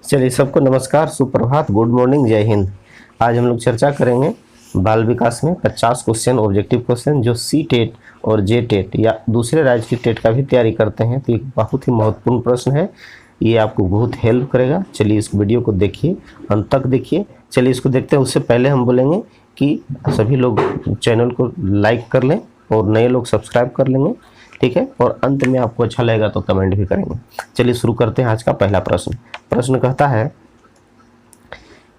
चलिए सबको नमस्कार, सुप्रभात, गुड मॉर्निंग, जय हिंद। आज हम लोग चर्चा करेंगे बाल विकास में 50 क्वेश्चन, ऑब्जेक्टिव क्वेश्चन जो सी टेट और जे टेट या दूसरे राज्य की टेट का भी तैयारी करते हैं। तो एक बहुत ही महत्वपूर्ण प्रश्न है, ये आपको बहुत हेल्प करेगा। चलिए इस वीडियो को देखिए, अंत तक देखिए। चलिए इसको देखते हैं। उससे पहले हम बोलेंगे कि सभी लोग चैनल को लाइक कर लें और नए लोग सब्सक्राइब कर लेंगे, ठीक है। और अंत में आपको अच्छा लगेगा तो कमेंट भी करेंगे। चलिए शुरू करते हैं आज का पहला प्रश्न। प्रश्न कहता है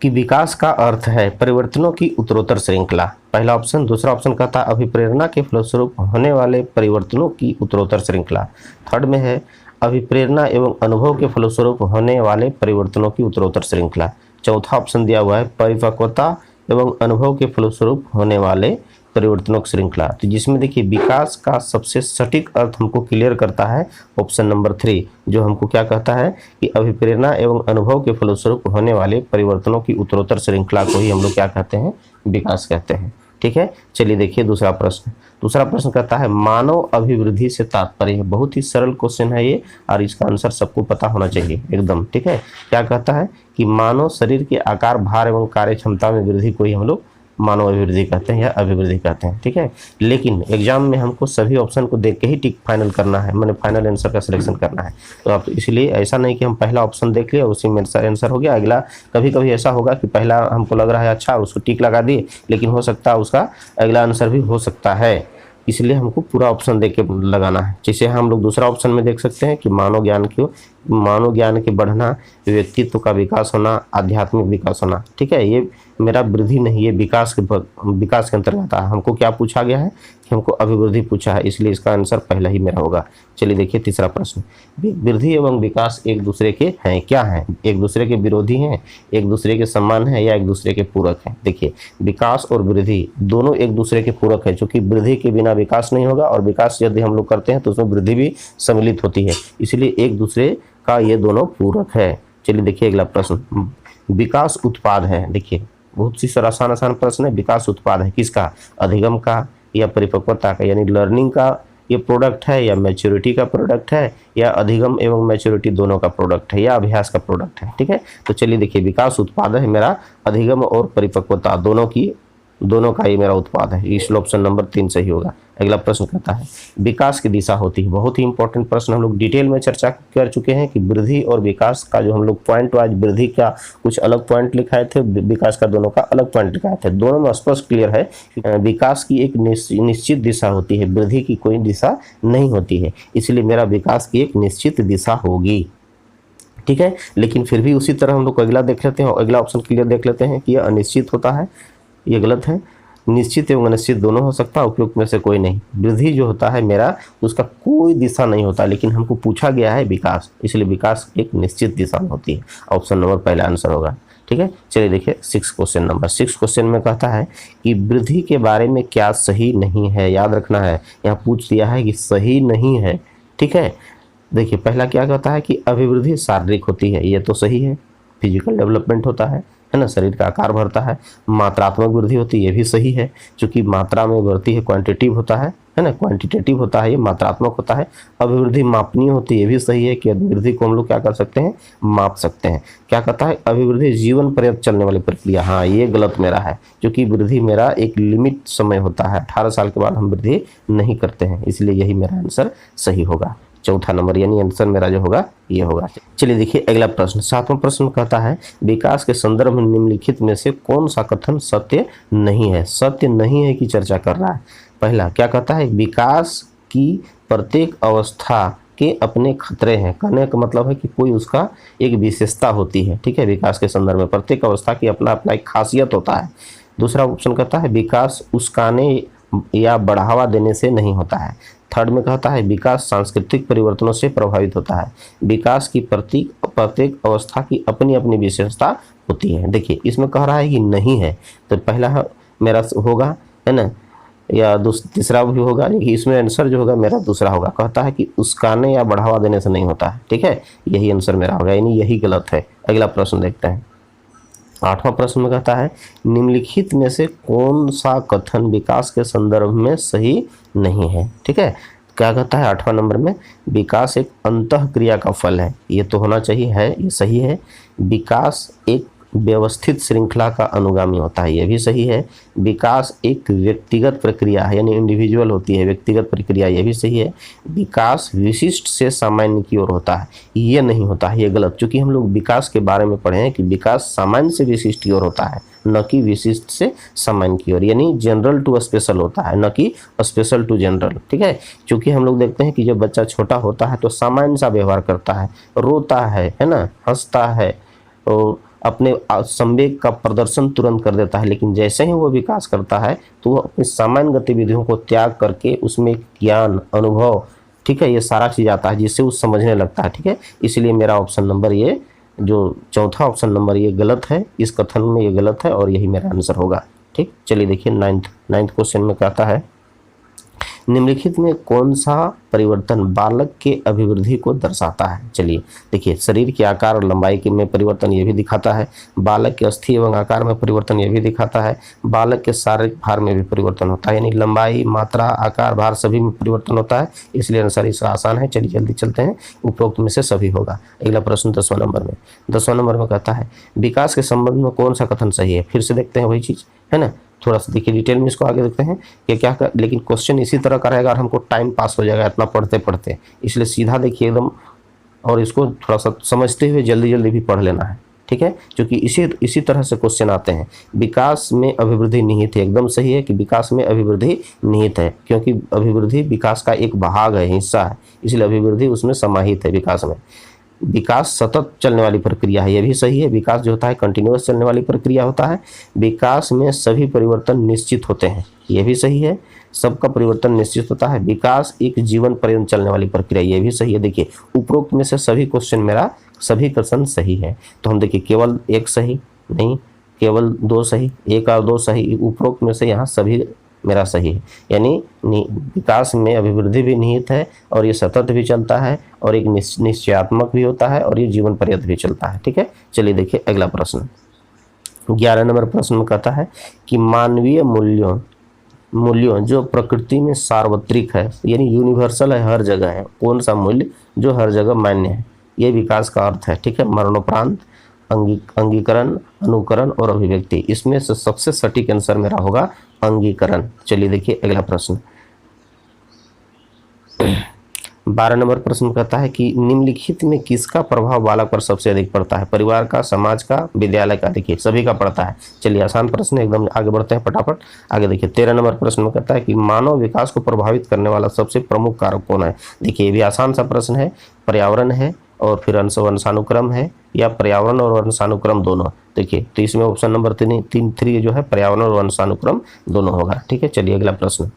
कि विकास का अर्थ है परिवर्तनों की उत्तरोत्तर श्रृंखला। पहला ऑप्शन। दूसरा ऑप्शन कहता है अभिप्रेरणा के फलस्वरूप होने वाले परिवर्तनों की उत्तरोत्तर श्रृंखला। थर्ड में है अभिप्रेरणा एवं अनुभव के फलस्वरूप होने वाले परिवर्तनों की उत्तरोत्तर श्रृंखला। चौथा ऑप्शन दिया हुआ है परिपक्वता एवं अनुभव के फलस्वरूप होने वाले परिवर्तनों की श्रृंखला। तो जिसमें देखिए विकास का सबसे सटीक अर्थ हमको क्लियर करता है ऑप्शन नंबर 3, जो हमको क्या कहता है कि अभिप्रेरणा एवं अनुभव के फलस्वरूप होने वाले परिवर्तनों की उत्तरोत्तर श्रृंखला को ही हम लोग क्या कहते हैं, विकास कहते हैं, ठीक है। चलिए देखिए दूसरा प्रश्न। दूसरा प्रश्न कहता है मानव अभिवृद्धि से तात्पर्य। बहुत ही सरल क्वेश्चन है ये और इसका आंसर सबको पता होना चाहिए एकदम, ठीक है। क्या कहता है कि मानव शरीर के आकार, भार एवं कार्य क्षमता में वृद्धि को ही हम लोग मानव अभिवृद्धि कहते हैं या अभिवृद्धि कहते हैं, ठीक है। लेकिन एग्जाम में हमको सभी ऑप्शन को देख के ही टिक फाइनल करना है, मैंने फाइनल आंसर का सिलेक्शन करना है। तो आप इसलिए ऐसा नहीं कि हम पहला ऑप्शन देख लिए उसी में आंसर हो गया, अगला कभी कभी ऐसा होगा कि पहला हमको लग रहा है अच्छा, उसको टिक लगा दिए, लेकिन हो सकता है उसका अगला आंसर भी हो सकता है। इसलिए हमको पूरा ऑप्शन देख के लगाना है। जैसे हम लोग दूसरा ऑप्शन में देख सकते हैं कि मानव ज्ञान के बढ़ना, व्यक्तित्व का विकास होना, आध्यात्मिक विकास होना, ठीक है। ये मेरा वृद्धि नहीं, ये विकास के अंतर्गत है। हमको क्या पूछा गया है कि हमको अभिवृद्धि पूछा है, इसलिए इसका आंसर पहला ही मेरा होगा। चलिए देखिए तीसरा प्रश्न। वृद्धि एवं विकास एक दूसरे के हैं, क्या हैं? एक दूसरे के विरोधी हैं, एक दूसरे के समान है या एक दूसरे के पूरक हैं? देखिए विकास और वृद्धि दोनों एक दूसरे के पूरक है, क्योंकि वृद्धि के बिना विकास नहीं होगा और विकास यदि हम लोग करते हैं तो उसमें वृद्धि भी सम्मिलित होती है, इसलिए एक दूसरे का ये दोनों पूरक है। चलिए देखिए अगला प्रश्न। विकास उत्पाद है। देखिए बहुत सी आसान प्रश्न है। विकास उत्पाद है किसका? अधिगम का या परिपक्वता का, यानी लर्निंग का ये प्रोडक्ट है या मैच्योरिटी का प्रोडक्ट है या अधिगम एवं मैच्योरिटी दोनों का प्रोडक्ट है या अभ्यास का प्रोडक्ट है, ठीक है। तो चलिए देखिए विकास उत्पाद है मेरा अधिगम और परिपक्वता दोनों का ही मेरा उत्पाद है, इसलिए ऑप्शन नंबर 3 सही होगा। अगला प्रश्न कहता है विकास की दिशा होती है। बहुत ही इंपॉर्टेंट प्रश्न, हम लोग डिटेल में चर्चा कर चुके हैं कि वृद्धि और विकास का जो हम लोग पॉइंट वाइज, वृद्धि का कुछ अलग पॉइंट लिखाए थे, विकास का दोनों का अलग पॉइंट लिखाए थे। दोनों में स्पष्ट क्लियर है विकास की एक निश्चित दिशा होती है, वृद्धि की कोई दिशा नहीं होती है, इसलिए मेरा विकास की एक निश्चित दिशा होगी, ठीक है। लेकिन फिर भी उसी तरह हम लोग अगला देख लेते हैं, अगला ऑप्शन क्लियर देख लेते हैं कि यह अनिश्चित होता है, ये गलत है। निश्चित एवं अनिश्चित दोनों हो सकता है, उपयुक्त में से कोई नहीं। वृद्धि जो होता है मेरा, उसका कोई दिशा नहीं होता, लेकिन हमको पूछा गया है विकास, इसलिए विकास एक निश्चित दिशा में होती है। ऑप्शन नंबर पहला आंसर होगा, ठीक है। चलिए देखिए 6 क्वेश्चन में कहता है कि वृद्धि के बारे में क्या सही नहीं है। याद रखना है, यहाँ पूछ दिया है कि सही नहीं है, ठीक है। देखिए पहला क्या कहता है कि अभिवृद्धि शारीरिक होती है, ये तो सही है, फिजिकल डेवलपमेंट होता है ना, शरीर का आकार बढ़ता है। मात्रात्मक वृद्धि होती है, ये भी सही है, क्योंकि मात्रा में बढ़ती है, क्वांटिटिव होता है ना, क्वांटिटेटिव होता है, ये मात्रात्मक होता है। अभिवृद्धि मापनीय होती है, ये भी सही है कि अभिवृद्धि को हम लोग क्या कर सकते हैं, माप सकते हैं। क्या कहता है अभिवृद्धि जीवन पर्यंत चलने वाली प्रक्रिया, हाँ ये गलत मेरा है, क्योंकि वृद्धि मेरा एक लिमिट समय होता है, 18 साल के बाद हम वृद्धि नहीं करते हैं, इसलिए यही मेरा आंसर सही होगा, चौथा नंबर, यानी आंसर मेरा जो होगा ये होगा। चलिए देखिए अगला प्रश्न। 7वां प्रश्न कहता है विकास के संदर्भ में निम्नलिखित में से कौन सा कथन सत्य नहीं है। सत्य नहीं है की चर्चा कर रहा है। पहला क्या कहता है विकास की प्रत्येक अवस्था के अपने खतरे हैं। कहने का मतलब है कि कोई उसका एक विशेषता होती है, ठीक है। विकास के संदर्भ में प्रत्येक अवस्था की अपना अपना एक खासियत होता है। दूसरा ऑप्शन कहता है विकास उस्काने या बढ़ावा देने से नहीं होता है। थर्ड में कहता है विकास सांस्कृतिक परिवर्तनों से प्रभावित होता है। विकास की प्रत्येक अवस्था की अपनी अपनी विशेषता होती है। देखिए इसमें कह रहा है कि नहीं है, तो पहला मेरा होगा, है ना, या तीसरा भी होगा, लेकिन इसमें आंसर जो होगा मेरा दूसरा होगा। कहता है कि उस्काने या बढ़ावा देने से नहीं होता है, ठीक है, यही आंसर मेरा होगा, यानी यही गलत है। अगला प्रश्न देखते हैं। 8वां प्रश्न में कहता है निम्नलिखित में से कौन सा कथन विकास के संदर्भ में सही नहीं है, ठीक है। क्या कहता है 8वां नंबर में, विकास एक अंतःक्रिया का फल है, ये तो होना चाहिए, है ये सही है। विकास एक व्यवस्थित श्रृंखला का अनुगामी होता है, ये भी सही है। विकास एक व्यक्तिगत प्रक्रिया है, यानी इंडिविजुअल होती है, व्यक्तिगत प्रक्रिया, ये भी सही है। विकास विशिष्ट से सामान्य की ओर होता है, ये नहीं होता है, ये गलत, क्योंकि हम लोग विकास के बारे में पढ़े हैं कि विकास सामान्य से विशिष्ट की ओर होता है, न कि विशिष्ट से सामान्य की ओर, यानी जनरल टू स्पेशल होता है, न कि स्पेशल टू जनरल, ठीक है। क्योंकि हम लोग देखते हैं कि जब बच्चा छोटा होता है तो सामान्य सा व्यवहार करता है, रोता है ना, हंसता है और अपने संवेग का प्रदर्शन तुरंत कर देता है, लेकिन जैसे ही वो विकास करता है तो वो अपनी सामान्य गतिविधियों को त्याग करके उसमें ज्ञान, अनुभव, ठीक है, ये सारा चीज़ आता है जिससे वो समझने लगता है, ठीक है। इसलिए मेरा ऑप्शन नंबर ये जो चौथा ऑप्शन नंबर ये गलत है, इस कथन में ये गलत है और यही मेरा आंसर होगा, ठीक। चलिए देखिए नाइन्थ क्वेश्चन में कहता है, निम्नलिखित में कौन सा परिवर्तन बालक के अभिवृद्धि को दर्शाता है। चलिए देखिए, शरीर के आकार और लंबाई के में परिवर्तन ये भी दिखाता है, बालक के अस्थि एवं आकार में परिवर्तन ये भी दिखाता है, बालक के शारीरिक भार में भी परिवर्तन होता है, यानी लंबाई, मात्रा, आकार, भार सभी में परिवर्तन होता है, इसलिए आंसर इसका आसान है। चलिए जल्दी चलते हैं, उपरोक्त में से सभी होगा। अगला प्रश्न 10वां नंबर में, 10वां नंबर में कहता है, विकास के संबंध में कौन सा कथन सही है। फिर से देखते हैं वही चीज़, है ना, थोड़ा सा देखिए डिटेल में इसको आगे देखते हैं कि क्या कर, लेकिन क्वेश्चन इसी तरह का रहेगा और हमको टाइम पास हो जाएगा इतना पढ़ते पढ़ते, इसलिए सीधा देखिए एकदम, और इसको थोड़ा सा समझते हुए जल्दी जल्दी भी पढ़ लेना है, ठीक है, क्योंकि इसी तरह से क्वेश्चन आते हैं। विकास में अभिवृद्धि निहित है, एकदम सही है कि विकास में अभिवृद्धि निहित है, क्योंकि अभिवृद्धि विकास का एक भाग है, हिस्सा है, इसलिए अभिवृद्धि उसमें समाहित है विकास में। विकास सतत चलने वाली प्रक्रिया है, यह भी सही है, विकास जो होता है कंटिन्यूअस चलने वाली प्रक्रिया होता है। विकास में सभी परिवर्तन निश्चित होते हैं, यह भी सही है, सबका परिवर्तन निश्चित होता है। विकास एक जीवन पर्यंत चलने वाली प्रक्रिया, यह भी सही है। देखिए उपरोक्त में से सभी क्वेश्चन मेरा सभी क्वेश्चन सही है, तो हम देखिए केवल एक सही नहीं, केवल दो सही, एक और दो सही, उपरोक्त में से यहाँ सभी मेरा सही है, यानी विकास में अभिवृद्धि भी निहित है और ये सतत भी चलता है और एक निश्चयात्मक भी होता है और ये जीवन पर्यंत भी चलता है, ठीक है। चलिए देखिए अगला प्रश्न, 11 नंबर प्रश्न में कहता है कि मानवीय मूल्यों जो प्रकृति में सार्वत्रिक है, यानी यूनिवर्सल है, हर जगह है, कौन सा मूल्य जो हर जगह मान्य है, ये विकास का अर्थ है, ठीक है। मरणोपरांत, अंगीकरण, अनुकरण और अभिव्यक्ति, इसमें से सबसे सटीक आंसर मेरा होगा अंगीकरण। चलिए देखिए अगला प्रश्न, 12 नंबर प्रश्न कहता है कि निम्नलिखित में किसका प्रभाव बालक पर सबसे अधिक पड़ता है। परिवार का, समाज का, विद्यालय का, देखिए सभी का पड़ता है। चलिए आसान प्रश्न, एकदम आगे बढ़ते हैं फटाफट। आगे देखिए 13 नंबर प्रश्न में कहता है कि मानव विकास को प्रभावित करने वाला सबसे प्रमुख कारक कौन है। देखिए ये भी आसान सा प्रश्न है, पर्यावरण है और फिर वंशानुक्रम है, या पर्यावरण और वंशानुक्रम दोनों। देखिए तो इसमें ऑप्शन नंबर 3 जो है पर्यावरण और वंशानुक्रम दोनों होगा, ठीक है। चलिए अगला प्रश्न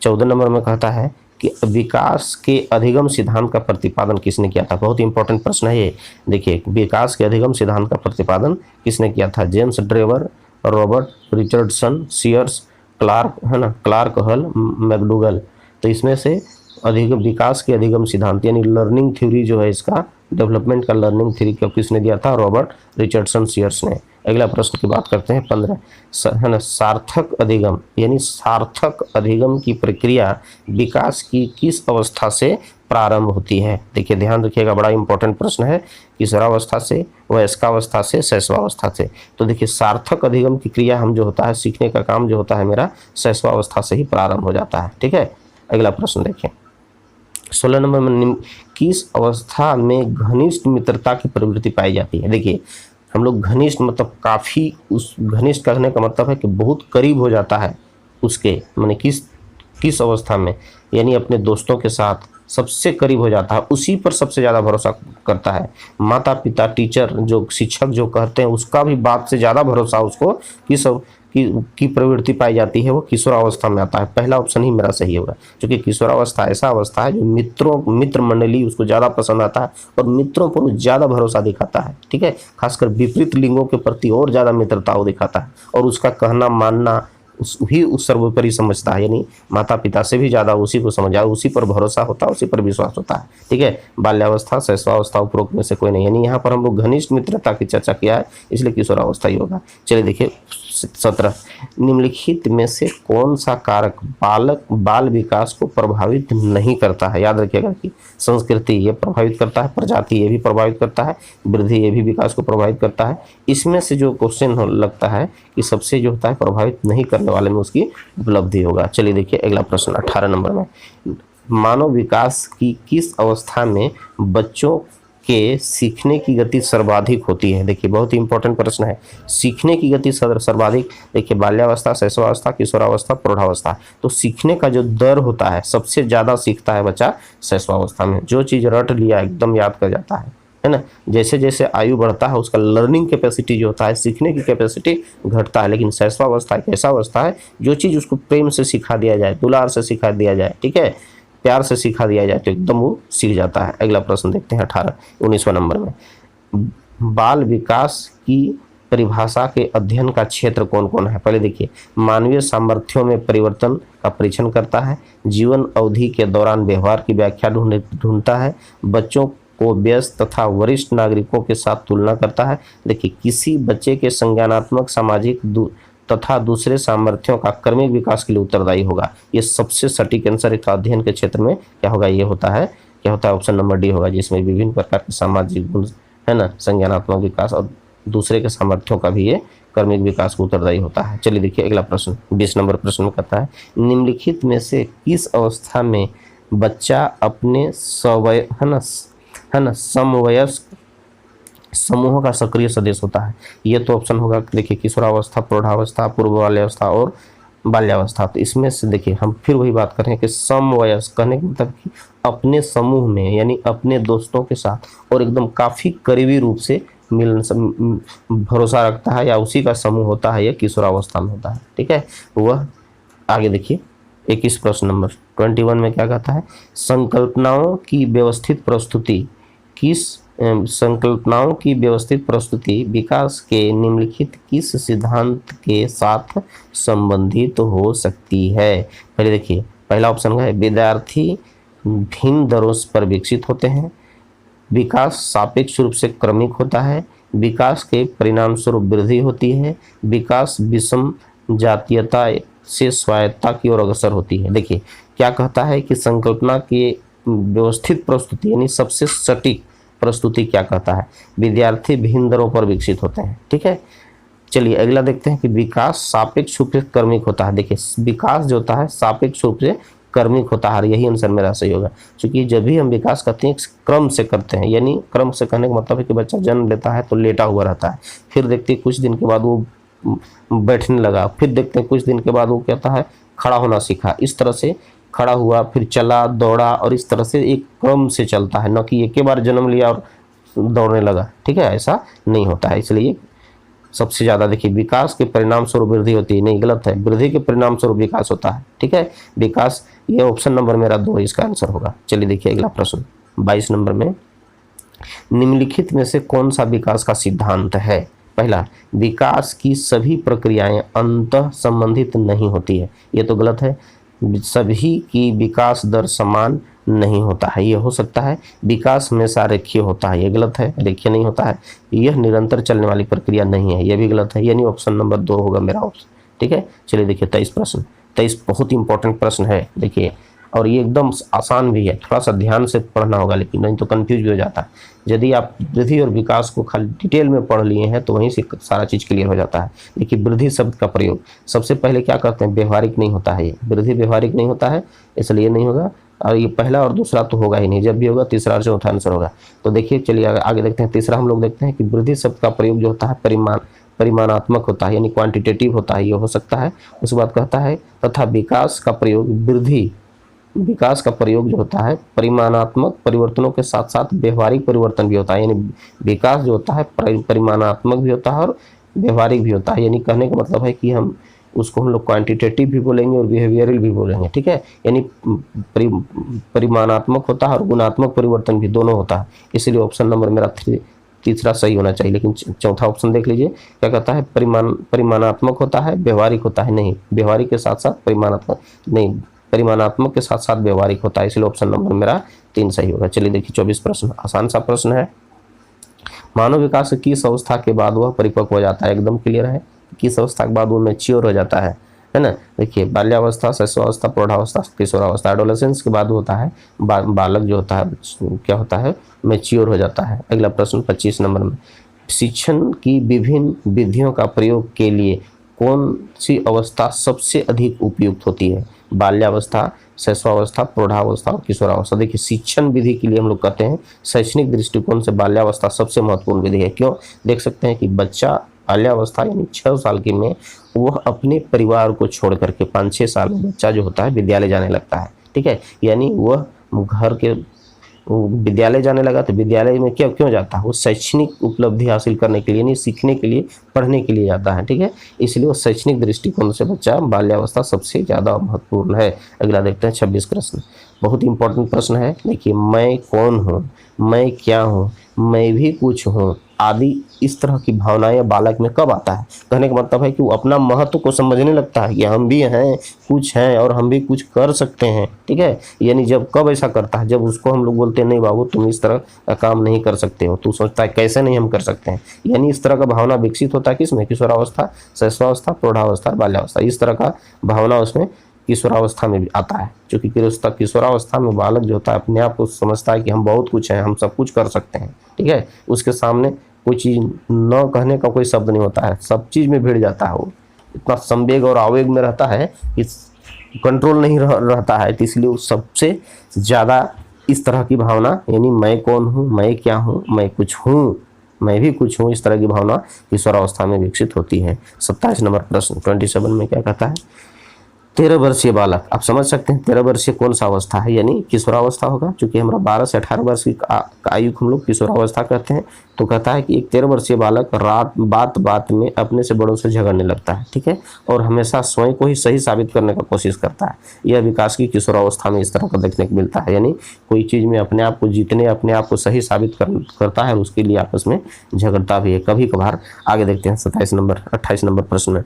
14 नंबर में कहता है कि विकास के अधिगम सिद्धांत का प्रतिपादन किसने किया था। बहुत इंपॉर्टेंट प्रश्न है ये। देखिए विकास के अधिगम सिद्धांत का प्रतिपादन किसने किया था। James Drever, Robert Richardson, Sears, Clark, है ना, क्लार्क हल, मैकडूगल। तो इसमें से अधिगम, विकास के अधिगम सिद्धांत यानी लर्निंग थ्योरी जो है, इसका डेवलपमेंट का लर्निंग थ्योरी को किसने दिया था। रॉबर्ट रिचर्डसन सीयर्स ने। अगला प्रश्न की बात करते हैं 15, है ना, सार्थक अधिगम यानी सार्थक अधिगम की प्रक्रिया विकास की किस अवस्था से प्रारंभ होती है। देखिए ध्यान रखिएगा, बड़ा इंपॉर्टेंट प्रश्न है। किशोरावस्था से, वयस्कावस्था से, शैशवावस्था से। तो देखिए सार्थक अधिगम की क्रिया हम जो होता है, सीखने का काम जो होता है मेरा, शैशवावस्था से ही प्रारंभ हो जाता है, ठीक है। अगला प्रश्न देखिए 16 नंबर में, किस अवस्था में घनिष्ठ मित्रता की प्रवृत्ति पाई जाती है। देखिए हम लोग घनिष्ठ मतलब काफ़ी, उस घनिष्ठ कहने का मतलब है कि बहुत करीब हो जाता है उसके, माने किस अवस्था में, यानी अपने दोस्तों के साथ सबसे करीब हो जाता है, उसी पर सबसे ज़्यादा भरोसा करता है। माता पिता, टीचर, जो शिक्षक जो कहते हैं उसका भी बात से ज़्यादा भरोसा उसको की प्रवृत्ति पाई जाती है, वो किशोरावस्था में आता है। पहला ऑप्शन ही मेरा सही होगा, क्योंकि किशोरावस्था ऐसा अवस्था है जो मित्र मंडली उसको ज़्यादा पसंद आता है और मित्रों पर ज़्यादा भरोसा दिखाता है, ठीक है। खासकर विपरीत लिंगों के प्रति और ज़्यादा मित्रता वो दिखाता है और उसका कहना मानना उस सर्वोपरि समझता है, यानी माता पिता से भी ज़्यादा उसी को समझा, उसी पर भरोसा होता है, उसी पर विश्वास होता है। ठीक है, बाल्यावस्था शैशवावस्था उपरोक्त में से कोई नहीं, यानी यहाँ पर हम लोग घनिष्ठ मित्रता की चर्चा किया है, इसलिए किशोरावस्था ही होगा। चलिए देखिए 17, निम्नलिखित में से कौन सा कारक बाल विकास को प्रभावित नहीं करता है? याद रखिएगा कि संस्कृति ये प्रभावित करता है, प्रजाति ये भी प्रभावित करता है, वृद्धि ये भी विकास को प्रभावित करता है। इसमें से जो क्वेश्चन लगता है कि सबसे जो होता है प्रभावित नहीं करने वाले में उसकी उपलब्धि होगा। चलिए देखिए अगला प्रश्न 18 नंबर में, मानव विकास की किस अवस्था में बच्चों के सीखने की गति सर्वाधिक होती है? देखिए बहुत ही इंपॉर्टेंट प्रश्न है। सीखने की गति सर्वाधिक, देखिए बाल्यावस्था, शैशवावस्था, किशोरावस्था, प्रौढ़ावस्था। तो सीखने का जो दर होता है सबसे ज़्यादा सीखता है बच्चा शैशवावस्था में। जो चीज़ रट लिया एकदम याद कर जाता है ना। जैसे जैसे आयु बढ़ता है उसका लर्निंग कैपेसिटी जो होता है, सीखने की कैपेसिटी घटता है। लेकिन शैशवावस्था एक ऐसा अवस्था है जो चीज़ उसको प्रेम से सिखा दिया जाए, दुलार से सिखा दिया जाए, ठीक है, प्यार से सिखा दिया जाए तो एकदम वो सीख जाता है। अगला प्रश्न देखते हैं 19वां नंबर में, बाल विकास की परिभाषा के अध्ययन का क्षेत्र कौन कौन है? पहले देखिए, मानवीय सामर्थ्यों में परिवर्तन का परीक्षण करता है, जीवन अवधि के दौरान व्यवहार की व्याख्या ढूंढता है, बच्चों को व्यस्त तथा वरिष्ठ नागरिकों के साथ तुलना करता है। देखिए, किसी बच्चे के संज्ञानात्मक, सामाजिक तथा दूसरे सामर्थ्यों का क्रमिक विकास के लिए उत्तरदायी होगा। ये सबसे सटीक आंसर एक अध्ययन के क्षेत्र में क्या होगा? ये होता है, क्या होता है? ऑप्शन नंबर डी होगा, जिसमें विभिन्न प्रकार के सामाजिक गुण है ना, संज्ञानात्मक विकास और दूसरे के सामर्थ्यों का भी ये क्रमिक विकास को उत्तरदायी होता है। चलिए देखिए अगला प्रश्न 20 नंबर प्रश्न में कहता है, निम्नलिखित में से किस अवस्था में बच्चा अपने समवयस्क समूह का सक्रिय सदस्य होता है? ये तो ऑप्शन होगा, देखिए किशोरावस्था, प्रौढ़ावस्था, पूर्व बाल्यावस्था और बाल्यावस्था। तो इसमें से देखिए हम फिर वही बात कर रहे हैं कि समवयस्क कहने का मतलब कि अपने समूह में, यानी अपने दोस्तों के साथ और एकदम काफ़ी करीबी रूप से मिलन भरोसा रखता है या उसी का समूह होता है, यह किशोरावस्था में होता है। ठीक है, वह आगे देखिए 21 प्रश्न नंबर 21 में क्या कहता है, संकल्पनाओं की व्यवस्थित प्रस्तुति विकास के निम्नलिखित किस सिद्धांत के साथ संबंधित हो सकती है? पहले देखिए, पहला ऑप्शन है विद्यार्थी भिन्न दरों पर विकसित होते हैं, विकास सापेक्ष रूप से क्रमिक होता है, विकास के परिणाम स्वरूप वृद्धि होती है, विकास विषम जातीयता से स्वायत्तता की ओर अग्रसर होती है। देखिए क्या कहता है कि संकल्पना की व्यवस्थित प्रस्तुति यानी सबसे सटीक प्रस्तुति क्या कहता है, विद्यार्थी भिन्न दरों पर विकसित होते हैं। ठीक है, चलिए अगला देखते हैं कि विकास सापेक्ष रूप से क्रमिक होता है। देखिए विकास जो होता है सापेक्ष रूप से क्रमिक होता है, यही आंसर मेरा सही होगा, क्योंकि जब भी हम विकास करते हैं क्रम से करते हैं, यानी क्रम से कहने का मतलब है कि बच्चा जन्म लेता है तो लेटा हुआ रहता है, फिर देखते हैं कुछ दिन के बाद वो बैठने लगा, फिर देखते हैं कुछ दिन के बाद वो कहता है खड़ा होना सीखा, इस तरह से खड़ा हुआ, फिर चला, दौड़ा, और इस तरह से एक क्रम से चलता है, न कि एक ही बार जन्म लिया और दौड़ने लगा। ठीक है, ऐसा नहीं होता है। इसलिए सबसे ज़्यादा देखिए विकास के परिणाम स्वरूप वृद्धि होती है, नहीं गलत है, वृद्धि के परिणाम स्वरूप विकास होता है। ठीक है, विकास, ये ऑप्शन नंबर मेरा 2 इसका आंसर होगा। चलिए देखिए अगला प्रश्न 22 नंबर में, निम्नलिखित में से कौन सा विकास का सिद्धांत है? पहला, विकास की सभी प्रक्रियाएं अंतः संबंधित नहीं होती है, ये तो गलत है। सभी की विकास दर समान नहीं होता है, ये हो सकता है। विकास हमेशा रेखीय होता है, ये गलत है, रेखीय नहीं होता है। यह निरंतर चलने वाली प्रक्रिया नहीं है, यह भी गलत है, यानी ऑप्शन नंबर 2 होगा मेरा ऑप्शन। ठीक है, चलिए देखिए 23 प्रश्न, 23 बहुत ही इंपॉर्टेंट प्रश्न है देखिए, और ये एकदम आसान भी है, थोड़ा सा ध्यान से पढ़ना होगा, लेकिन नहीं तो कंफ्यूज भी हो जाता है। यदि आप वृद्धि और विकास को खाली डिटेल में पढ़ लिए हैं तो वहीं से सारा चीज़ क्लियर हो जाता है। देखिए वृद्धि शब्द का प्रयोग सबसे पहले क्या करते हैं, व्यवहारिक नहीं होता है, ये वृद्धि व्यवहारिक नहीं होता है, इसलिए नहीं होगा, और ये पहला और दूसरा तो होगा ही नहीं, जब भी होगा तीसरा और चौथा आंसर होगा। तो देखिए चलिए आगे देखते हैं, तीसरा हम लोग देखते हैं कि वृद्धि शब्द का प्रयोग जो होता है परिमाणात्मक होता है, यानी क्वांटिटेटिव होता है, ये हो सकता है। उसके बाद कहता है तथा विकास का प्रयोग जो होता है परिमाणात्मक परिवर्तनों के साथ साथ व्यवहारिक परिवर्तन भी होता है, यानी विकास जो होता है परिमाणात्मक भी होता है और व्यवहारिक भी होता है। यानी कहने का मतलब है कि हम लोग क्वांटिटेटिव भी बोलेंगे और बिहेवियरल भी बोलेंगे। ठीक है, यानी परिमाणात्मक होता है और गुणात्मक परिवर्तन भी दोनों होता है, इसलिए ऑप्शन नंबर मेरा 3 तीसरा सही होना चाहिए, लेकिन चौथा ऑप्शन देख लीजिए क्या कहता है, परिमाणात्मक होता है, व्यवहारिक होता है, नहीं व्यवहारिक के साथ साथ परिमाणात्मक नहीं, परिमाणात्मक के साथ साथ व्यवहारिक होता है, इसलिए ऑप्शन नंबर मेरा 3 सही होगा। चलिए देखिए 24 प्रश्न, आसान सा प्रश्न है। मानव विकास की किस अवस्था के बाद वह परिपक्व हो जाता है, एकदम क्लियर है, किस अवस्था के बाद वो मैच्योर हो जाता है ना। देखिए बाल्यावस्था, शैशवावस्था, प्रौढ़ावस्था, किशोरावस्था, एडोलेसेंस के बाद होता है बालक जो होता है क्या होता है, मैच्योर हो जाता है। अगला प्रश्न 25 नंबर में, शिक्षण की विभिन्न विधियों का प्रयोग के लिए कौन सी अवस्था सबसे अधिक उपयुक्त होती है, बाल्यावस्था, शैशवावस्था, प्रौढ़ावस्था और किशोरावस्था। देखिए शिक्षण विधि के लिए हम लोग कहते हैं शैक्षणिक दृष्टिकोण से बाल्यावस्था सबसे महत्वपूर्ण विधि है। क्यों, देख सकते हैं कि बच्चा बाल्यावस्था यानी 6 साल की में वह अपने परिवार को छोड़ करके 5-6 साल में बच्चा जो होता है विद्यालय जाने लगता है, ठीक है, यानी वह घर के विद्यालय जाने लगा, तो विद्यालय में क्यों जाता है, वो शैक्षणिक उपलब्धि हासिल करने के लिए, यानी सीखने के लिए, पढ़ने के लिए जाता है, ठीक है, इसलिए वो शैक्षणिक दृष्टिकोण से बच्चा बाल्यावस्था सबसे ज़्यादा महत्वपूर्ण है। अगला देखते हैं 26 प्रश्न, बहुत इंपॉर्टेंट प्रश्न है। देखिए मैं कौन हूँ, मैं क्या हूँ, मैं भी कुछ हूँ आदि इस तरह की भावनाएं बालक में कब आता है, कहने का मतलब है कि वो अपना महत्व को समझने लगता है कि हम भी हैं, कुछ हैं और हम भी कुछ कर सकते हैं, ठीक है, यानी जब कब ऐसा करता है, जब उसको हम लोग बोलते हैं नहीं बाबू तुम इस तरह का काम नहीं कर सकते हो, तू सोचता है कैसे नहीं हम कर सकते हैं, यानी इस तरह का भावना विकसित होता है किसमें, किशोरावस्था, शैशवावस्था, प्रौढ़ावस्था, बाल्यावस्था, इस तरह का भावना उसमें किशोरावस्था में भी आता है। क्योंकि किशोरावस्था में बालक जो होता है अपने आप को समझता है कि हम बहुत कुछ हैं, हम सब कुछ कर सकते हैं, ठीक है, उसके सामने कोई चीज़ न कहने का कोई शब्द नहीं होता है, सब चीज़ में भिड़ जाता है, वो इतना संवेग और आवेग में रहता है कि कंट्रोल नहीं रहता है, तो इसलिए वो सबसे ज़्यादा इस तरह की भावना यानी मैं कौन हूँ, मैं क्या हूँ, मैं कुछ हूँ, मैं भी कुछ हूँ, इस तरह की भावना किशोरावस्था में विकसित होती है। 27 नंबर प्रश्न 27 में क्या कहता है, 13 वर्षीय बालक, आप समझ सकते हैं 13 वर्षीय कौन सा अवस्था है, यानी किशोरावस्था होगा, क्योंकि हमारा 12 से 18 वर्ष की आयु को हम लोग किशोरावस्था कहते हैं। तो कहता है कि एक 13 वर्षीय बालक बात बात में अपने से बड़ों से झगड़ने लगता है, ठीक है, और हमेशा स्वयं को ही सही साबित करने का कोशिश करता है। यह विकास की किशोरावस्था में इस तरह का देखने को मिलता है, यानी कोई चीज़ में अपने आप को जीतने, अपने आप को सही साबित करता है और उसके लिए आपस में झगड़ता भी है कभी कभार। आगे देखते हैं 28 नंबर प्रश्न में,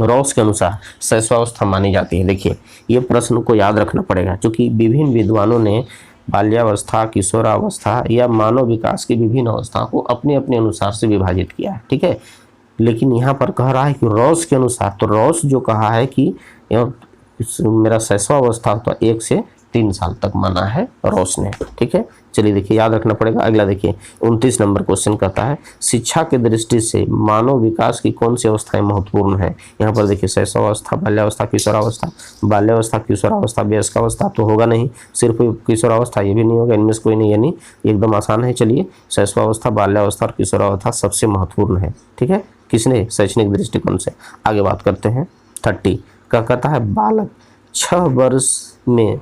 रॉस के अनुसार शैशवावस्था मानी जाती है। देखिए ये प्रश्न को याद रखना पड़ेगा, क्योंकि विभिन्न विद्वानों ने बाल्यावस्था, किशोरावस्था या मानव विकास की विभिन्न अवस्थाओं को अपने अपने अनुसार से विभाजित किया है, ठीक है, लेकिन यहाँ पर कह रहा है कि रॉस के अनुसार, तो रॉस जो कहा है कि मेरा शैशवावस्था तो 1 से 3 साल तक माना है रॉस ने, ठीक है। चलिए देखिए याद रखना पड़ेगा। अगला देखिए 29 नंबर क्वेश्चन कहता है शिक्षा की दृष्टि से मानव विकास की कौन सी अवस्थाएं महत्वपूर्ण है। यहाँ पर देखिए शैशवावस्था, बाल्यावस्था, किशोरावस्था, बाल्यावस्था, किशोरावस्था, वयस्कावस्था तो होगा नहीं, सिर्फ किशोरावस्था ये भी नहीं होगा, इनमें से कोई नहीं, यानी एकदम आसान है। चलिए शैशवावस्था, बाल्यावस्था और किशोरावस्था सबसे महत्वपूर्ण है, ठीक है, किसने, शैक्षणिक दृष्टिकोण से। आगे बात करते हैं 30 का कहता है बालक 6 वर्ष में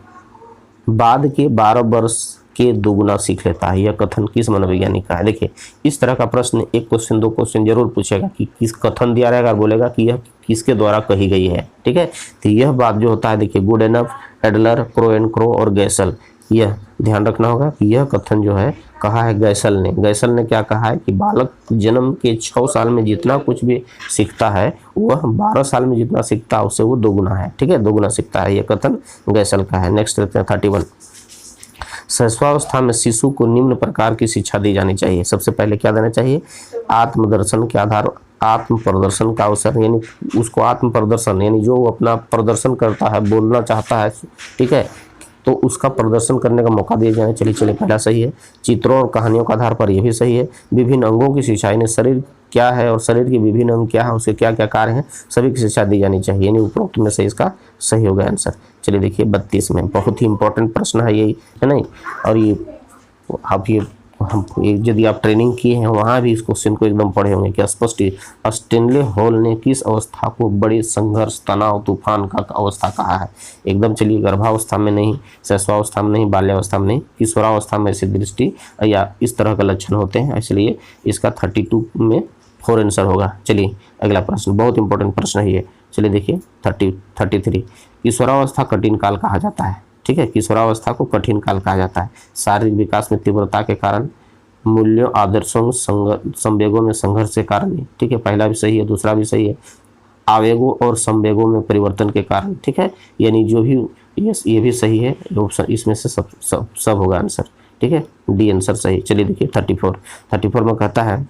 बाद के 12 वर्ष के दोगुना सीख लेता है। यह कथन किस मनोवैज्ञानिक का है। देखिए इस तरह का प्रश्न 1 क्वेश्चन 2 क्वेश्चन जरूर पूछेगा कि किस कथन दिया रहेगा, बोलेगा कि यह किसके द्वारा कही गई है, ठीक है। तो यह बात जो होता है देखिए good enough, Adler, crow and crow और गैसल, यह ध्यान रखना होगा कि यह कथन जो है कहा है गैसल ने। गैसल ने क्या कहा है कि बालक जन्म के 6 साल में जितना कुछ भी सीखता है वह 12 साल में जितना सीखता है उससे वो दोगुना है, ठीक है, दोगुना सीखता है, यह कथन गैसल का है। नेक्स्ट देखते हैं 31, शैशवावस्था में शिशु को निम्न प्रकार की शिक्षा दी जानी चाहिए। सबसे पहले क्या देना चाहिए, आत्मदर्शन के आधार, आत्म प्रदर्शन का अवसर, यानी उसको आत्म प्रदर्शन, यानी जो अपना प्रदर्शन करता है, बोलना चाहता है, ठीक है, तो उसका प्रदर्शन करने का मौका दिया जाए। चलिए पहला सही है। चित्रों और कहानियों के आधार पर यह भी सही है। विभिन्न अंगों की शिक्षा, यानी शरीर क्या है और शरीर के विभिन्न अंग क्या है, उसके क्या क्या कार्य हैं, सभी की शिक्षा दी जानी चाहिए, यानी उपरोक्त में से इसका सही होगा आंसर। चलिए देखिए 32 में बहुत ही इंपॉर्टेंट प्रश्न है यही, है नहीं, और ये यदि आप ट्रेनिंग किए हैं वहाँ भी इस क्वेश्चन को एकदम पढ़े होंगे कि स्पष्ट स्टेनले हॉल ने किस अवस्था को बड़ी संघर्ष, तनाव, तूफान का अवस्था कहा है। एकदम चलिए गर्भावस्था में नहीं, शैशवावस्था में नहीं, बाल्यावस्था में नहीं, किशोरावस्था में ऐसी दृष्टि या इस तरह का लक्षण होते हैं, इसलिए इसका 32 में 4 आंसर होगा। चलिए अगला प्रश्न बहुत इंपॉर्टेंट प्रश्न है ये। चलिए देखिए 33, किशोरावस्था कठिन काल कहा जाता है, ठीक है, किशोरावस्था को कठिन काल कहा जाता है। शारीरिक विकास में तीव्रता के कारण मूल्यों, आदर्शों, संवेगों में संघर्ष के कारण। ठीक है, पहला भी सही है, दूसरा भी सही है। आवेगों और संवेगों में परिवर्तन के कारण। ठीक है, यानी जो भी ये भी सही है ऑप्शन, इसमें से सब होगा आंसर। ठीक है, डी आंसर सही। चलिए देखिए 34 में कहता है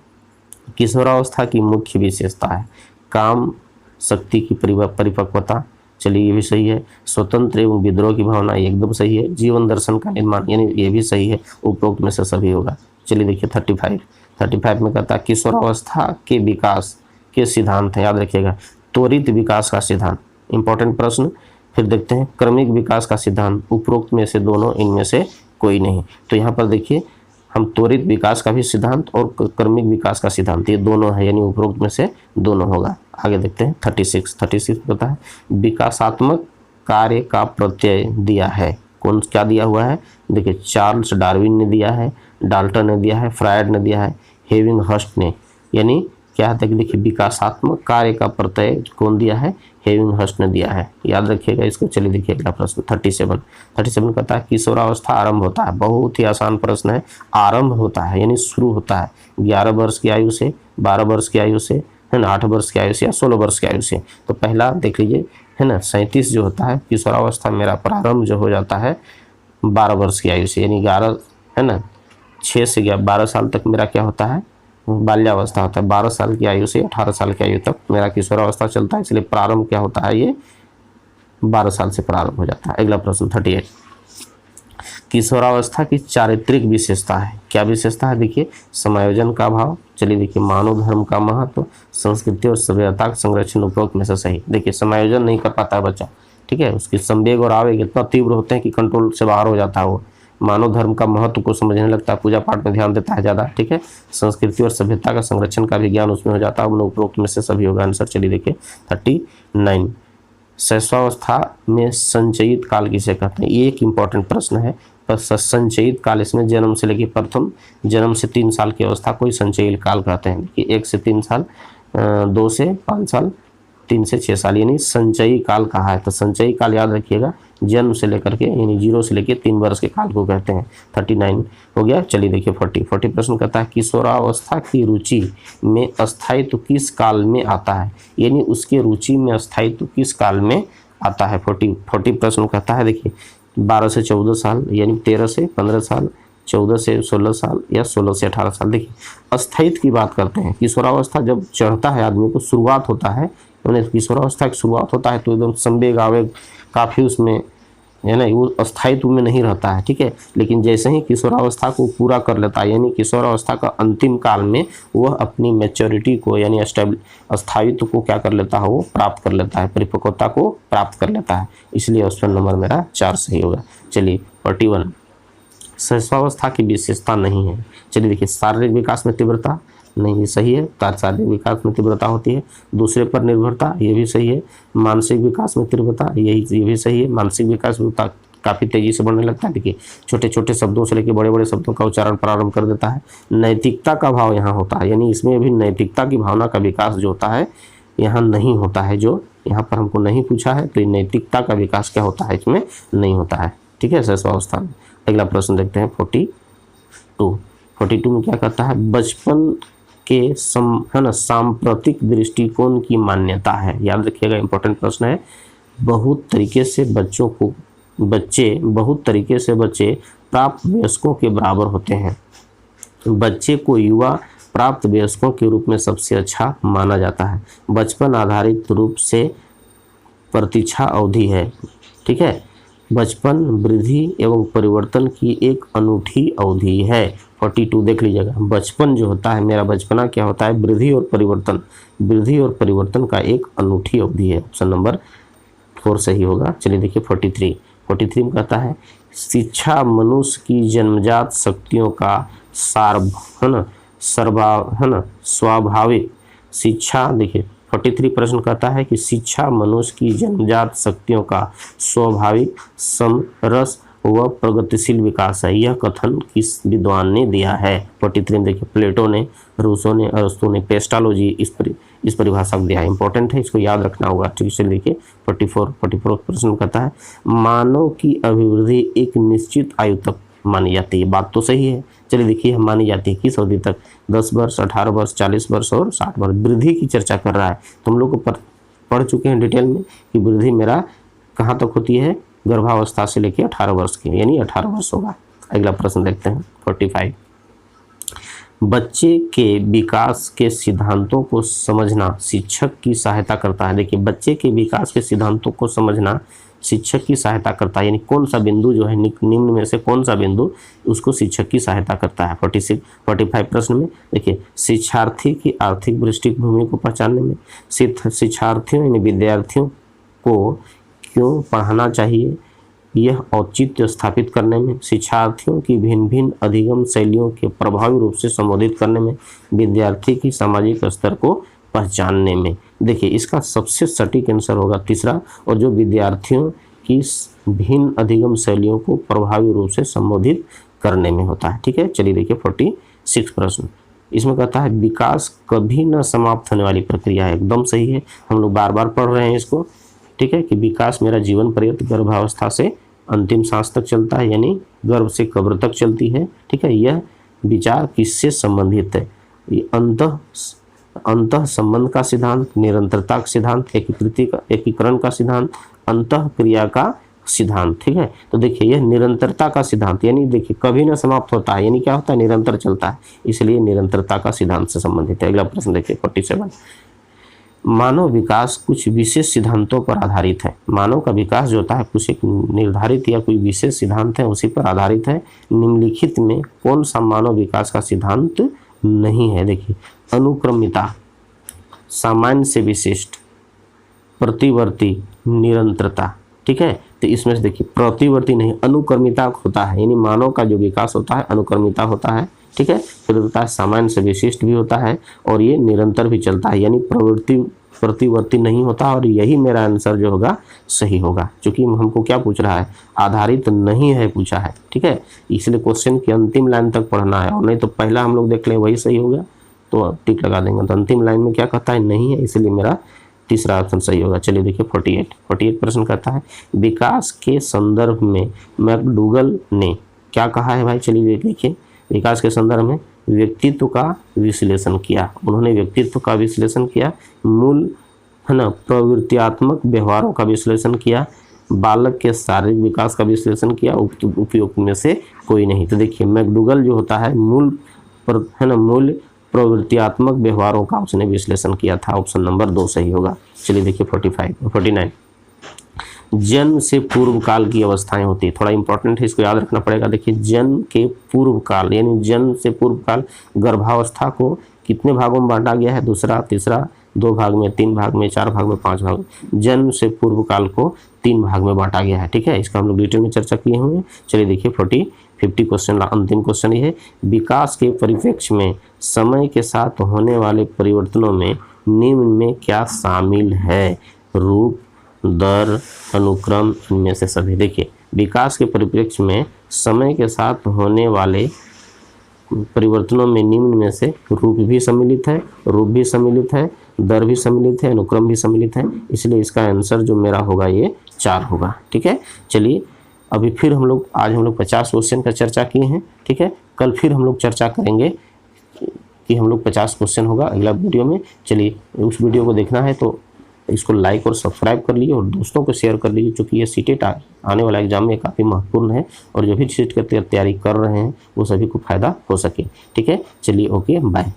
किशोरावस्था की मुख्य विशेषता है काम शक्ति की परिपक्वता। चलिए ये भी सही है। स्वतंत्र एवं विद्रोह की भावना, एकदम सही है। जीवन दर्शन का निर्माण, यानी ये भी सही है। उपरोक्त में से सभी होगा। चलिए देखिए 35 में कहता है किशोरावस्था के विकास के सिद्धांत है, याद रखिएगा। त्वरित विकास का सिद्धांत, इंपॉर्टेंट प्रश्न। फिर देखते हैं क्रमिक विकास का सिद्धांत, उपरोक्त में से दोनों, इनमें से कोई नहीं। तो यहाँ पर देखिए हम त्वरित विकास का भी सिद्धांत और क्रमिक विकास का सिद्धांत, ये दोनों है, यानी उपरोक्त में से दोनों होगा। आगे देखते हैं 36 पता है विकासात्मक कार्य का प्रत्यय दिया है। कौन क्या दिया हुआ है? देखिए चार्ल्स डार्विन ने दिया है, डाल्टन ने दिया है, फ्रायड ने दिया है, हेविंगहर्स्ट ने। यानी क्या है कि देखिए विकासात्मक कार्य का प्रत्यय कौन दिया है? हेविंगहर्स्ट ने दिया है, याद रखिएगा इसको। चलिए देखिए अगला प्रश्न 37 कहता है किशोरावस्था आरंभ होता है। बहुत ही आसान प्रश्न है। आरंभ होता है यानी शुरू होता है 11 वर्ष की आयु से, 12 वर्ष की आयु से, है ना, 8 वर्ष की आयु से या 16 वर्ष की आयु से। तो पहला देख लीजिए, है ना, 37 जो होता है किशोरावस्था मेरा प्रारंभ जो हो जाता है 12 वर्ष की आयु से, यानी 11, है ना, 6 से 12 साल तक मेरा क्या होता है? बाल्यावस्था होता है। 12 साल की आयु से 18 साल की आयु तक मेरा किशोरावस्था चलता है, इसलिए प्रारंभ क्या होता है? ये 12 साल से प्रारंभ हो जाता है। अगला प्रश्न 38 किशोरावस्था की चारित्रिक विशेषता है। क्या विशेषता है? देखिए समायोजन का भाव। चलिए देखिए मानव धर्म का महत्व, संस्कृति और सभ्यता का संरक्षण, उपरोक्त में से सही। देखिए समायोजन नहीं कर पाता है बच्चा, ठीक है, उसके संवेग और आवेग इतना तीव्र होते हैं कि कंट्रोल से बाहर हो जाता है वो। मानव धर्म का महत्व को समझने लगता है, पूजा पाठ में ध्यान देता है ज़्यादा। ठीक है, संस्कृति और सभ्यता का संरक्षण का भी ज्ञान उसमें हो जाता है। उपरोक्त में से सभी होगा आंसर। चलिए देखिए 39 शैशवावस्था में संचयित काल किसे कहते हैं? ये एक इम्पॉर्टेंट प्रश्न है। पर संचयित काल इसमें जन्म से लेकर प्रथम जन्म से 3 साल की अवस्था को ही संचयित काल कहते हैं। देखिए 1 से 3 साल, 2 से 5 साल, 3 से 6 साल, यानी संचयी काल कहा है। तो संचयी काल याद रखिएगा, जन्म से लेकर के यानी 0 से लेकर 3 वर्ष के काल को कहते हैं। 39 हो गया। चलिए देखिए 40 प्रश्न कहता है किशोरावस्था की रुचि में अस्थायित्व किस काल में आता है? यानी उसके रुचि में अस्थायित्व किस काल में आता है? 40 प्रश्न कहता है देखिए 12 से 14 साल, यानी 13 से 15 साल, 14 से 16 साल या 16 से 18 साल। देखिए अस्थायित्व की बात करते हैं। किशोरावस्था जब चढ़ता है आदमी को, शुरुआत होता है, किशोरावस्था की शुरुआत होता है तो एकदम संवेग आवेग काफ़ी उसमें, है ना, वो अस्थायित्व में नहीं रहता है। ठीक है, लेकिन जैसे ही किशोरावस्था को पूरा कर लेता है, यानी किशोरावस्था का अंतिम काल में वह अपनी मैच्योरिटी को यानी अस्थायित्व को क्या कर लेता है? वो प्राप्त कर लेता है, परिपक्वता को प्राप्त कर लेता है। इसलिए ऑप्शन नंबर मेरा 4 सही होगा। चलिए 41 शैशवावस्था की विशेषता नहीं है। चलिए देखिए शारीरिक विकास में तीव्रता नहीं, सही है। शारीरिक विकास में तीव्रता होती है। दूसरे पर निर्भरता, ये भी सही है। मानसिक विकास में तीव्रता, ये भी सही है। मानसिक विकास में काफ़ी तेजी से बढ़ने लगता है। देखिए छोटे छोटे शब्दों से लेकर बड़े बड़े शब्दों का उच्चारण प्रारंभ कर देता है। नैतिकता का भाव यहाँ होता है, यानी इसमें भी नैतिकता की भावना का विकास जो होता है यहाँ नहीं होता है। जो यहाँ पर हमको नहीं पूछा है, तो नैतिकता का विकास क्या होता है? इसमें नहीं होता है। ठीक है, शैशवावस्था में। अगला प्रश्न देखते हैं 42 में क्या कहता है? बचपन के है ना सांप्रतिक दृष्टिकोण की मान्यता है। याद रखिएगा, इंपॉर्टेंट प्रश्न है। बहुत तरीके से बच्चे प्राप्त वयस्कों के बराबर होते हैं। बच्चे को युवा प्राप्त वयस्कों के रूप में सबसे अच्छा माना जाता है। बचपन आधारित रूप से प्रतीक्षा अवधि है। ठीक है, बचपन वृद्धि एवं परिवर्तन की एक अनूठी अवधि है। 42 देख लीजिएगा, बचपन जो होता है मेरा बचपना क्या होता है? वृद्धि और परिवर्तन का एक अनूठी अवधि है। ऑप्शन नंबर 4 सही होगा। चलिए देखिए 43 में कहता है शिक्षा मनुष्य की जन्मजात शक्तियों का स्वाभाविक शिक्षा। देखिए 43 प्रश्न कहता है कि शिक्षा मनुष्य की जन्मजात शक्तियों का स्वाभाविक समरस व प्रगतिशील विकास है। यह कथन किस विद्वान ने दिया है? 43 देखिए प्लेटो ने, रूसो ने, अरस्तु ने। पेस्टालोजी इस परिभाषा को दिया है, इंपॉर्टेंट है, इसको याद रखना होगा। ठीक है, देखिए 44 प्रश्न कहता है मानव की अभिवृद्धि एक निश्चित आयु तक, मानी जाती है। बात तो सही है। चलिए देखिए, हम मानी जाती है किस अवधि तक, 10 वर्ष, 18 वर्ष, 40 वर्ष और 60 वर्ष। वृद्धि की चर्चा कर रहा है। तुम लोग को पढ़ चुके हैं डिटेल में कि वृद्धि मेरा कहाँ तक होती है, गर्भावस्था से लेकर 18 वर्ष की, यानी 18 वर्ष होगा। अगला प्रश्न देखते हैं 45। बच्चे के विकास के सिद्धांतों को समझना शिक्षक की सहायता करता है। देखिए, बच्चे के विकास के सिद्धांतों को समझना शिक्षक की सहायता करता है, यानी कौन सा बिंदु जो है निम्न में से कौन सा बिंदु उसको शिक्षक की सहायता करता है। 45 प्रश्न में देखिए, शिक्षार्थी की आर्थिक पृष्ठभूमि को पहचानने में, शिक्षार्थियों यानी विद्यार्थियों को क्यों पढ़ाना चाहिए यह औचित्य स्थापित करने में, शिक्षार्थियों की भिन्न भिन्न अधिगम शैलियों के प्रभावी रूप से संबोधित करने में, विद्यार्थी की सामाजिक स्तर को पहचानने में। देखिए, इसका सबसे सटीक आंसर होगा तीसरा, और जो विद्यार्थियों की भिन्न अधिगम शैलियों को प्रभावी रूप से संबोधित करने में होता है। ठीक है, चलिए देखिए 46 प्रश्न। इसमें कहता है विकास कभी न समाप्त होने वाली प्रक्रिया है। एकदम सही है, हम लोग बार बार पढ़ रहे हैं इसको। ठीक है, कि विकास मेरा जीवन पर्यंत गर्भावस्था से अंतिम सांस तक चलता है, यानी गर्भ से कब्र तक चलती है। ठीक है, यह विचार किससे संबंधित है, ये अंतः संबंध का सिद्धांत, निरंतरता का सिद्धांत, एकीकरण का सिद्धांत, अंतः क्रिया का सिद्धांत। ठीक है, तो देखिए यह निरंतरता का सिद्धांत, यानी देखिए कभी ना समाप्त होता है, यानी क्या होता है, निरंतर चलता है, इसलिए निरंतरता का सिद्धांत से संबंधित है। अगला प्रश्न देखिए 47। मानव विकास कुछ विशेष सिद्धांतों पर आधारित है। मानव का विकास जो होता है कुछ एक निर्धारित या कोई विशेष सिद्धांत है, उसी पर आधारित है। निम्नलिखित में कौन सा मानव विकास का सिद्धांत नहीं है। देखिए, अनुक्रमिता, सामान्य से विशिष्ट, प्रतिवर्ती, निरंतरता। ठीक है, तो इसमें से देखिए प्रतिवर्ती नहीं, अनुक्रमिता होता है, यानी मानव का जो विकास होता है अनुक्रमिता होता है। ठीक है, फिर होता है सामान्य से विशिष्ट भी होता है, और ये निरंतर भी चलता है, यानी प्रतिवर्ती नहीं होता। और यही मेरा आंसर जो होगा सही होगा, क्योंकि हमको क्या पूछ रहा है, आधारित नहीं है पूछा है। ठीक है, इसलिए क्वेश्चन की अंतिम लाइन तक पढ़ना है, और नहीं तो पहला हम लोग देख लें वही सही होगा तो टिक लगा देंगे। तो अंतिम लाइन में क्या कहता है, नहीं है, इसलिए मेरा तीसरा ऑप्शन सही होगा। चलिए देखिए 48 प्रश्न कहता है विकास के संदर्भ में मैकडूगल ने क्या कहा है। भाई चलिए देखिए, विकास के संदर्भ में व्यक्तित्व का विश्लेषण किया। उन्होंने व्यक्तित्व का विश्लेषण किया, मूल है ना प्रवृत्तियात्मक व्यवहारों का विश्लेषण किया, बालक के शारीरिक विकास का विश्लेषण किया, उपयुक्त में से कोई नहीं। तो देखिए मैकडूगल जो होता है मूल प्रवृत्तियात्मक व्यवहारों का उसने विश्लेषण किया था। ऑप्शन नंबर 2 सही होगा। चलिए देखिए 49। जन्म से पूर्व काल की अवस्थाएं होती है, थोड़ा इंपॉर्टेंट है, इसको याद रखना पड़ेगा। देखिए जन्म के पूर्व काल, यानी जन्म से पूर्व काल, गर्भावस्था को कितने भागों में बांटा गया है, दूसरा, तीसरा, 2 भाग में, 3 भाग में, 4 भाग में, 5 भाग में। जन्म से पूर्व काल को 3 भाग में बांटा गया है। ठीक है, इसका हम लोग डिटेल में चर्चा किए हुए हैं। चलिए देखिए 50 क्वेश्चन, अंतिम क्वेश्चन ये है, विकास के परिप्रेक्ष्य में समय के साथ होने वाले परिवर्तनों में निम्न में क्या शामिल है, रूप, दर, अनुक्रम, इनमें से सभी। देखिए विकास के परिप्रेक्ष्य में समय के साथ होने वाले परिवर्तनों में निम्न में से रूप भी सम्मिलित है, दर भी सम्मिलित है, अनुक्रम भी सम्मिलित है, इसलिए इसका आंसर जो मेरा होगा ये 4 होगा। ठीक है, चलिए अभी फिर आज हम लोग 50 क्वेश्चन का चर्चा किए हैं। ठीक है, कल फिर हम लोग चर्चा करेंगे कि हम लोग 50 क्वेश्चन होगा अगला वीडियो में। चलिए उस वीडियो को देखना है तो इसको लाइक और सब्सक्राइब कर लीजिए और दोस्तों को शेयर कर लीजिए, क्योंकि ये सीटेट आने वाला एग्जाम में काफ़ी महत्वपूर्ण है, और जो भी सीट की तैयारी कर रहे हैं वो सभी को फायदा हो सके। ठीक है, चलिए ओके, बाय।